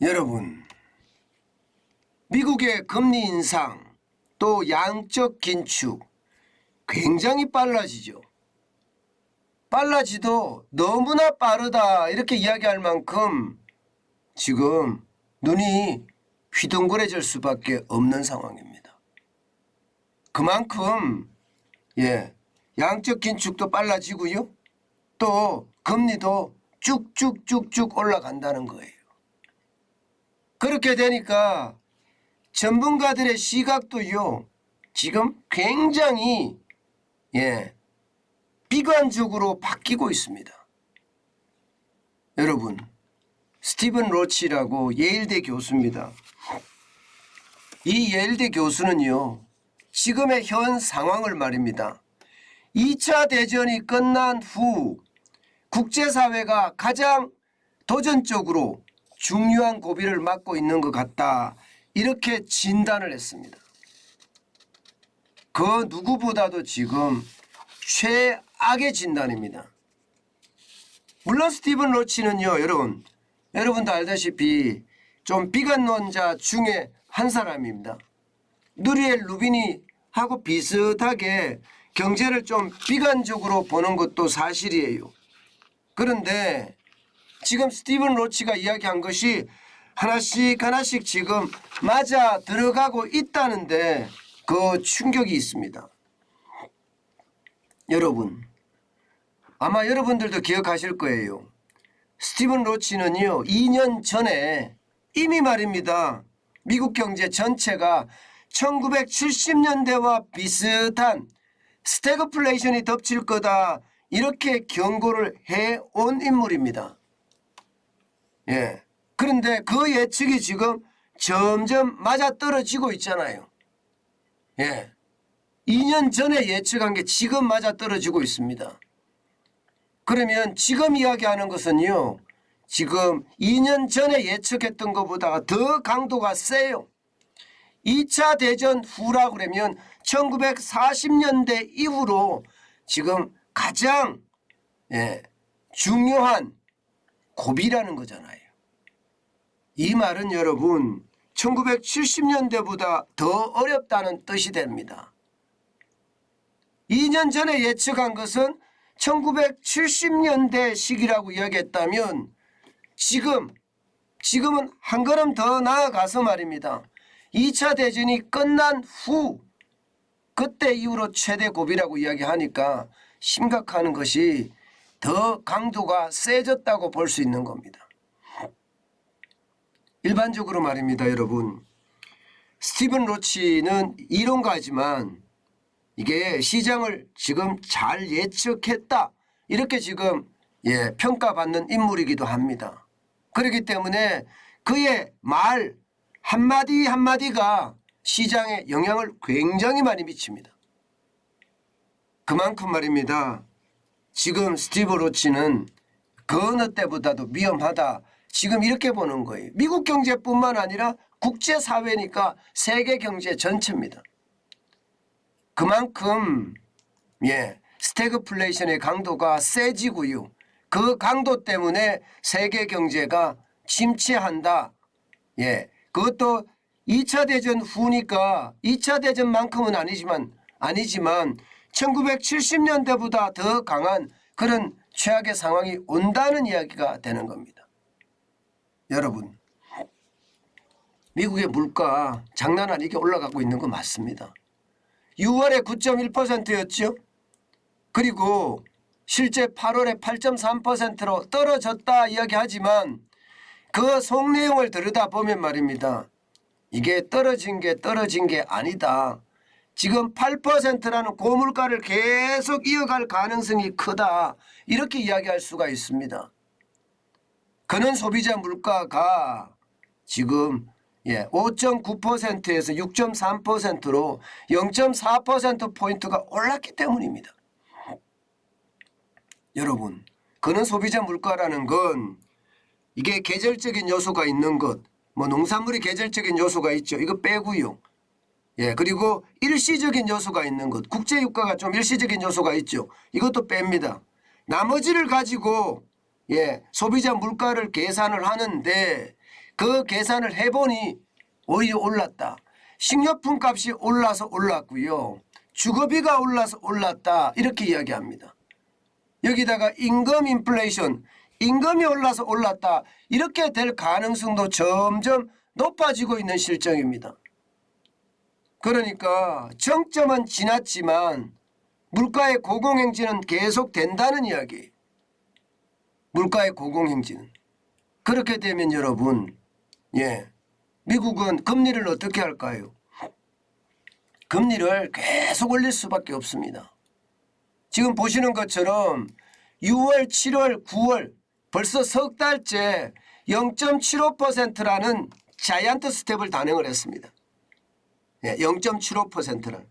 여러분, 미국의 금리 인상 또 양적 긴축 굉장히 빨라지죠. 빨라지도 너무나 빠르다 이렇게 이야기할 만큼 지금 눈이 휘둥그레질 수밖에 없는 상황입니다. 그만큼 양적 긴축도 빨라지고요. 또 금리도 쭉쭉쭉쭉 올라간다는 거예요. 그렇게 되니까 전문가들의 시각도요. 지금 굉장히 비관적으로 바뀌고 있습니다. 여러분, 스티븐 로치라고 예일대 교수입니다. 이 예일대 교수는요. 지금의 현 상황을 말입니다. 2차 대전이 끝난 후 국제사회가 가장 도전적으로 중요한 고비를 맞고 있는 것 같다. 이렇게 진단을 했습니다. 그 누구보다도 지금 최악의 진단입니다. 물론 스티븐 로치는요. 여러분도 알다시피 좀 비관론자 중에 한 사람입니다. 누리엘 루비니 하고 비슷하게 경제를 좀 비관적으로 보는 것도 사실이에요. 그런데 지금 스티븐 로치가 이야기한 것이 하나씩 지금 맞아 들어가고 있다는데 그 충격이 있습니다. 여러분, 아마 여러분들도 기억하실 거예요. 스티븐 로치는요 2년 전에 이미 말입니다. 미국 경제 전체가 1970년대와 비슷한 스태그플레이션이 덮칠 거다 이렇게 경고를 해온 인물입니다. 그런데 그 예측이 지금 점점 맞아떨어지고 있잖아요. 2년 전에 예측한 게 지금 맞아떨어지고 있습니다. 그러면 지금 이야기하는 것은요. 지금 2년 전에 예측했던 것보다 더 강도가 세요. 2차 대전 후라 그러면 1940년대 이후로 지금 가장 중요한 고비라는 거잖아요. 이 말은 여러분 1970년대보다 더 어렵다는 뜻이 됩니다. 2년 전에 예측한 것은 1970년대 시기라고 이야기했다면 지금은 한 걸음 더 나아가서 말입니다. 2차 대전이 끝난 후 그때 이후로 최대 고비라고 이야기하니까 심각한 것이 더 강도가 세졌다고 볼 수 있는 겁니다. 일반적으로 말입니다. 여러분, 스티븐 로치는 이론가지만 이게 시장을 지금 잘 예측했다 이렇게 지금 평가받는 인물이기도 합니다. 그렇기 때문에 그의 말 한마디 한마디가 시장에 영향을 굉장히 많이 미칩니다. 그만큼 말입니다. 지금 스티븐 로치는 그 어느 때보다도 위험하다. 지금 이렇게 보는 거예요. 미국 경제뿐만 아니라 국제사회니까 세계 경제 전체입니다. 그만큼 스태그플레이션의 강도가 세지고요. 그 강도 때문에 세계 경제가 침체한다. 그것도 2차 대전 후니까 2차 대전만큼은 아니지만 1970년대보다 더 강한 그런 최악의 상황이 온다는 이야기가 되는 겁니다. 여러분, 미국의 물가 장난 아니게 올라가고 있는 거 맞습니다. 6월에 9.1%였죠. 그리고 실제 8월에 8.3%로 떨어졌다 이야기하지만 그 속 내용을 들여다보면 말입니다. 이게 떨어진 게 아니다. 지금 8%라는 고물가를 계속 이어갈 가능성이 크다. 이렇게 이야기할 수가 있습니다. 그는 소비자 물가가 지금 5.9%에서 6.3%로 0.4%포인트가 올랐기 때문입니다. 여러분, 그는 소비자 물가라는 건 이게 계절적인 요소가 있는 것, 농산물이 계절적인 요소가 있죠. 이거 빼고요. 그리고 일시적인 요소가 있는 것, 국제유가가 좀 일시적인 요소가 있죠. 이것도 뺍니다. 나머지를 가지고 소비자 물가를 계산을 하는데 그 계산을 해보니 오히려 올랐다. 식료품 값이 올라서 올랐고요. 주거비가 올라서 올랐다. 이렇게 이야기합니다. 여기다가 임금 인플레이션, 임금이 올라서 올랐다. 이렇게 될 가능성도 점점 높아지고 있는 실정입니다. 그러니까 정점은 지났지만 물가의 고공행진은 계속된다는 이야기. 물가의 고공행진은. 그렇게 되면 여러분, 미국은 금리를 어떻게 할까요? 금리를 계속 올릴 수밖에 없습니다. 지금 보시는 것처럼 6월, 7월, 9월 벌써 석 달째 0.75%라는 자이언트 스텝을 단행을 했습니다. 0.75%는.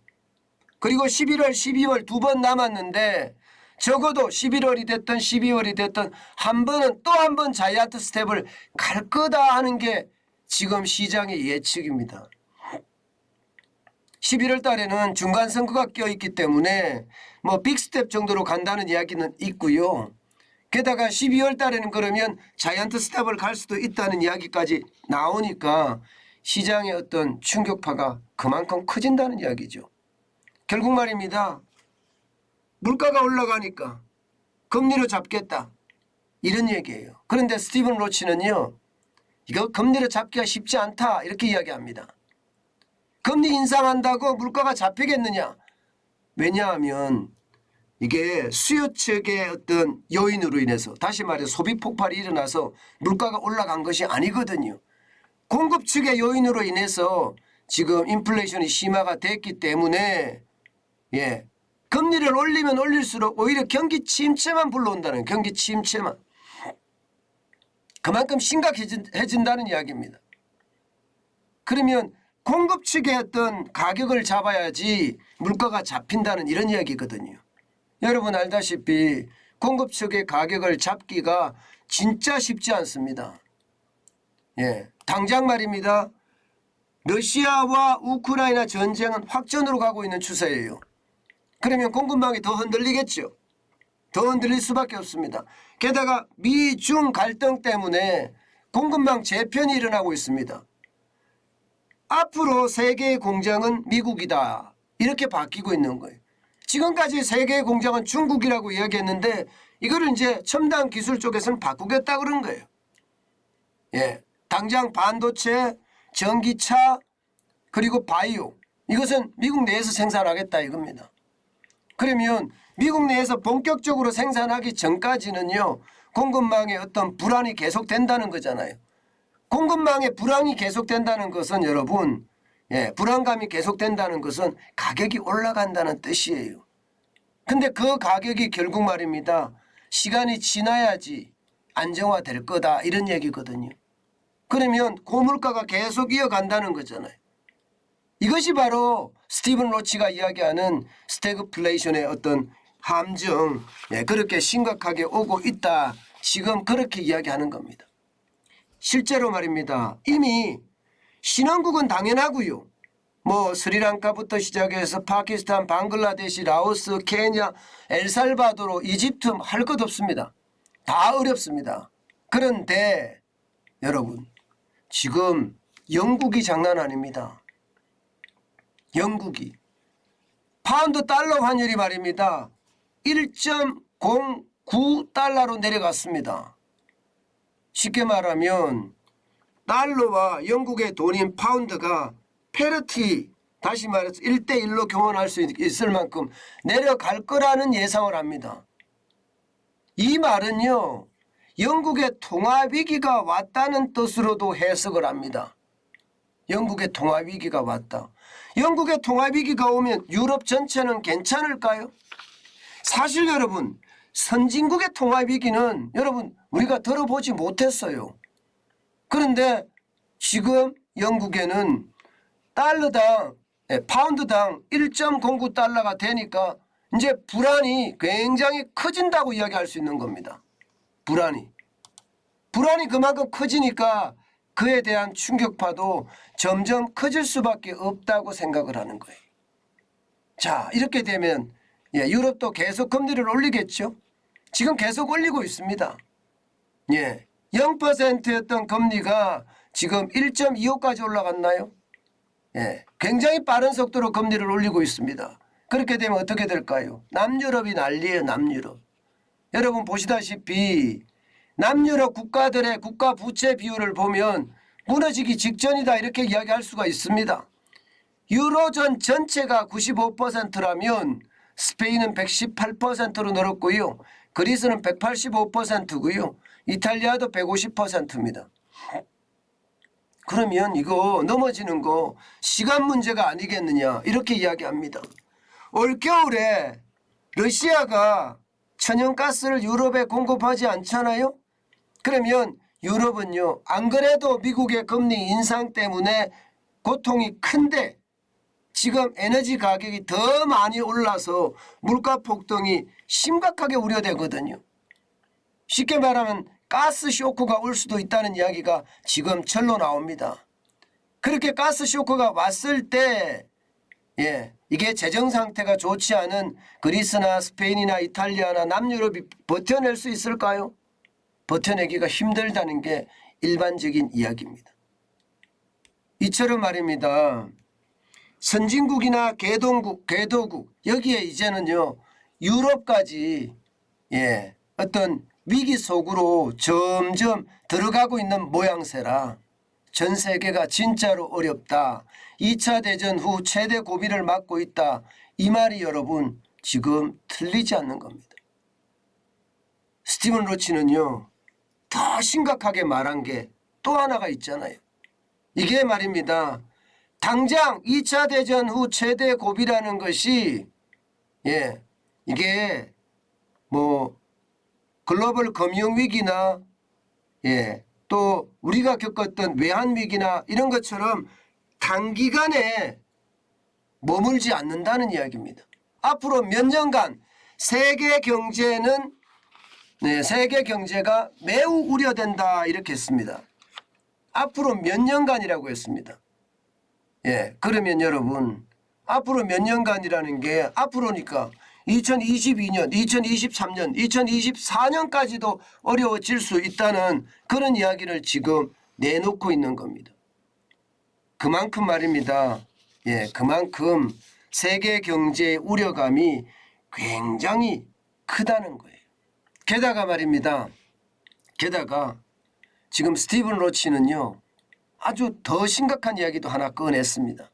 그리고 11월, 12월 두 번 남았는데 적어도 11월이 됐든 12월이 됐든 한 번은 또 한 번 자이언트 스텝을 갈 거다 하는 게 지금 시장의 예측입니다. 11월 달에는 중간선거가 껴있기 때문에 뭐 빅스텝 정도로 간다는 이야기는 있고요. 게다가 12월 달에는 그러면 자이언트 스텝을 갈 수도 있다는 이야기까지 나오니까 시장의 어떤 충격파가 그만큼 커진다는 이야기죠. 결국 말입니다. 물가가 올라가니까 금리로 잡겠다. 이런 얘기예요. 그런데 스티븐 로치는요. 이거 금리로 잡기가 쉽지 않다. 이렇게 이야기합니다. 금리 인상한다고 물가가 잡히겠느냐. 왜냐하면 이게 수요 측의 어떤 요인으로 인해서 다시 말해 소비 폭발이 일어나서 물가가 올라간 것이 아니거든요. 공급 측의 요인으로 인해서 지금 인플레이션이 심화가 됐기 때문에 금리를 올리면 올릴수록 오히려 경기 침체만 불러온다는 경기 침체만. 그만큼 심각해진다는 이야기입니다. 그러면 공급 측의 어떤 가격을 잡아야지 물가가 잡힌다는 이런 이야기거든요. 여러분 알다시피 공급 측의 가격을 잡기가 진짜 쉽지 않습니다. 당장 말입니다. 러시아와 우크라이나 전쟁은 확전으로 가고 있는 추세예요. 그러면 공급망이 더 흔들리겠죠. 더 흔들릴 수밖에 없습니다. 게다가 미중 갈등 때문에 공급망 재편이 일어나고 있습니다. 앞으로 세계의 공장은 미국이다. 이렇게 바뀌고 있는 거예요. 지금까지 세계의 공장은 중국이라고 이야기했는데 이거를 이제 첨단 기술 쪽에서는 바꾸겠다 그런 거예요. 당장 반도체, 전기차, 그리고 바이오 이것은 미국 내에서 생산하겠다 이겁니다. 그러면 미국 내에서 본격적으로 생산하기 전까지는요. 공급망에 어떤 불안이 계속된다는 거잖아요. 공급망에 불안이 계속된다는 것은 여러분 불안감이 계속된다는 것은 가격이 올라간다는 뜻이에요. 근데 그 가격이 결국 말입니다. 시간이 지나야지 안정화될 거다 이런 얘기거든요. 그러면 고물가가 계속 이어간다는 거잖아요. 이것이 바로 스티븐 로치가 이야기하는 스태그플레이션의 어떤 함정 그렇게 심각하게 오고 있다. 지금 그렇게 이야기하는 겁니다. 실제로 말입니다. 이미 신흥국은 당연하고요. 뭐 스리랑카부터 시작해서 파키스탄, 방글라데시, 라오스, 케냐, 엘살바도르, 이집트 할 것 없습니다. 다 어렵습니다. 그런데 여러분 지금 영국이 장난 아닙니다. 영국이 파운드 달러 환율이 말입니다. 1.09달러로 내려갔습니다. 쉽게 말하면 달러와 영국의 돈인 파운드가 페러티 다시 말해서 1대1로 교환할 수 있을 만큼 내려갈 거라는 예상을 합니다. 이 말은요. 영국의 통화위기가 왔다는 뜻으로도 해석을 합니다. 영국의 통화위기가 왔다. 영국의 통화위기가 오면 유럽 전체는 괜찮을까요? 사실 여러분 선진국의 통화위기는 여러분 우리가 들어보지 못했어요. 그런데 지금 영국에는 달러당 파운드당 1.09달러가 되니까 이제 불안이 굉장히 커진다고 이야기할 수 있는 겁니다. 불안이 그만큼 커지니까 그에 대한 충격파도 점점 커질 수밖에 없다고 생각을 하는 거예요. 자 이렇게 되면 유럽도 계속 금리를 올리겠죠. 지금 계속 올리고 있습니다. 0%였던 금리가 지금 1.25까지 올라갔나요? 예, 굉장히 빠른 속도로 금리를 올리고 있습니다. 그렇게 되면 어떻게 될까요? 남유럽이 난리예요. 남유럽. 여러분 보시다시피 남유럽 국가들의 국가 부채 비율을 보면 무너지기 직전이다 이렇게 이야기할 수가 있습니다. 유로존 전체가 95%라면 스페인은 118%로 늘었고요. 그리스는 185%고요. 이탈리아도 150%입니다. 그러면 이거 넘어지는 거 시간 문제가 아니겠느냐 이렇게 이야기합니다. 올겨울에 러시아가 천연가스를 유럽에 공급하지 않잖아요. 그러면 유럽은요 안 그래도 미국의 금리 인상 때문에 고통이 큰데 지금 에너지 가격이 더 많이 올라서 물가 폭등이 심각하게 우려되거든요. 쉽게 말하면 가스 쇼크가 올 수도 있다는 이야기가 지금 절로 나옵니다. 그렇게 가스 쇼크가 왔을 때 이게 재정 상태가 좋지 않은 그리스나 스페인이나 이탈리아나 남유럽이 버텨낼 수 있을까요? 버텨내기가 힘들다는 게 일반적인 이야기입니다. 이처럼 말입니다. 선진국이나 개도국 여기에 이제는요 유럽까지 어떤 위기 속으로 점점 들어가고 있는 모양새라 전 세계가 진짜로 어렵다. 2차 대전 후 최대 고비를 맞고 있다. 이 말이 여러분 지금 틀리지 않는 겁니다. 스티븐 로치는요 더 심각하게 말한 게 또 하나가 있잖아요. 이게 말입니다. 당장 2차 대전 후 최대 고비라는 것이 이게 뭐 글로벌 금융위기나 또 우리가 겪었던 외환위기나 이런 것처럼 단기간에 머물지 않는다는 이야기입니다. 앞으로 몇 년간 세계 경제는 세계 경제가 매우 우려된다 이렇게 했습니다. 앞으로 몇 년간이라고 했습니다. 그러면 여러분 앞으로 몇 년간이라는 게 앞으로니까 2022년, 2023년, 2024년까지도 어려워질 수 있다는 그런 이야기를 지금 내놓고 있는 겁니다. 그만큼 말입니다. 그만큼 세계 경제의 우려감이 굉장히 크다는 거예요. 게다가 말입니다. 게다가 지금 스티븐 로치는요. 아주 더 심각한 이야기도 하나 꺼냈습니다.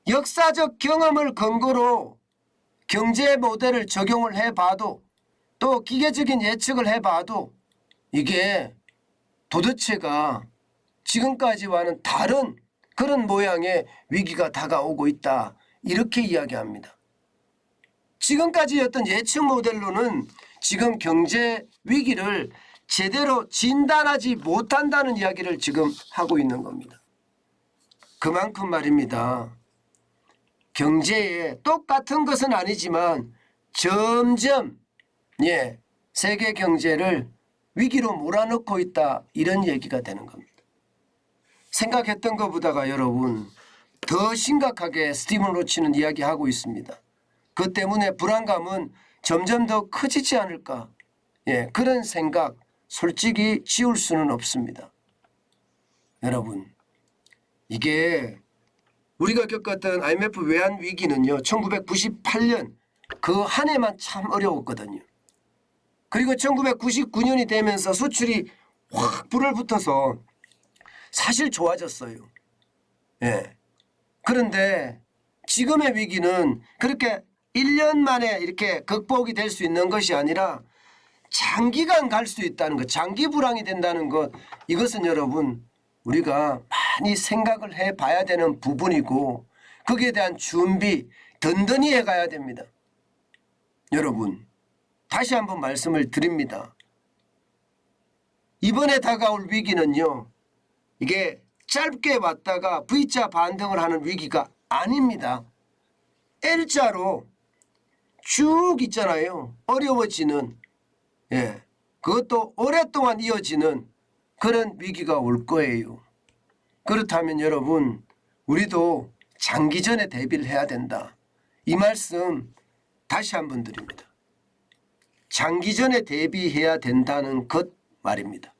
역사적 경험을 근거로 경제 모델을 적용을 해봐도 또 기계적인 예측을 해봐도 이게 도대체가 지금까지와는 다른 그런 모양의 위기가 다가오고 있다. 이렇게 이야기합니다. 지금까지였던 예측 모델로는 지금 경제 위기를 제대로 진단하지 못한다는 이야기를 지금 하고 있는 겁니다. 그만큼 말입니다. 경제에 똑같은 것은 아니지만 점점 세계 경제를 위기로 몰아넣고 있다 이런 얘기가 되는 겁니다. 생각했던 것보다가 여러분 더 심각하게 스티븐 로치는 이야기하고 있습니다. 그 때문에 불안감은 점점 더 커지지 않을까 그런 생각 솔직히 지울 수는 없습니다. 여러분 이게 우리가 겪었던 IMF 외환 위기는요 1998년 그 한 해만 참 어려웠거든요. 그리고 1999년이 되면서 수출이 확 불을 붙어서 사실 좋아졌어요. 그런데 지금의 위기는 그렇게 1년 만에 이렇게 극복이 될 수 있는 것이 아니라 장기간 갈 수 있다는 것, 장기 불황이 된다는 것, 이것은 여러분 우리가 많이 생각을 해봐야 되는 부분이고 거기에 대한 준비 든든히 해가야 됩니다. 여러분 다시 한번 말씀을 드립니다. 이번에 다가올 위기는요 이게 짧게 왔다가 V자 반등을 하는 위기가 아닙니다. L자로 쭉 있잖아요. 어려워지는 그것도 오랫동안 이어지는 그런 위기가 올 거예요. 그렇다면 여러분 우리도 장기전에 대비를 해야 된다. 이 말씀 다시 한번 드립니다. 장기전에 대비해야 된다는 것 말입니다.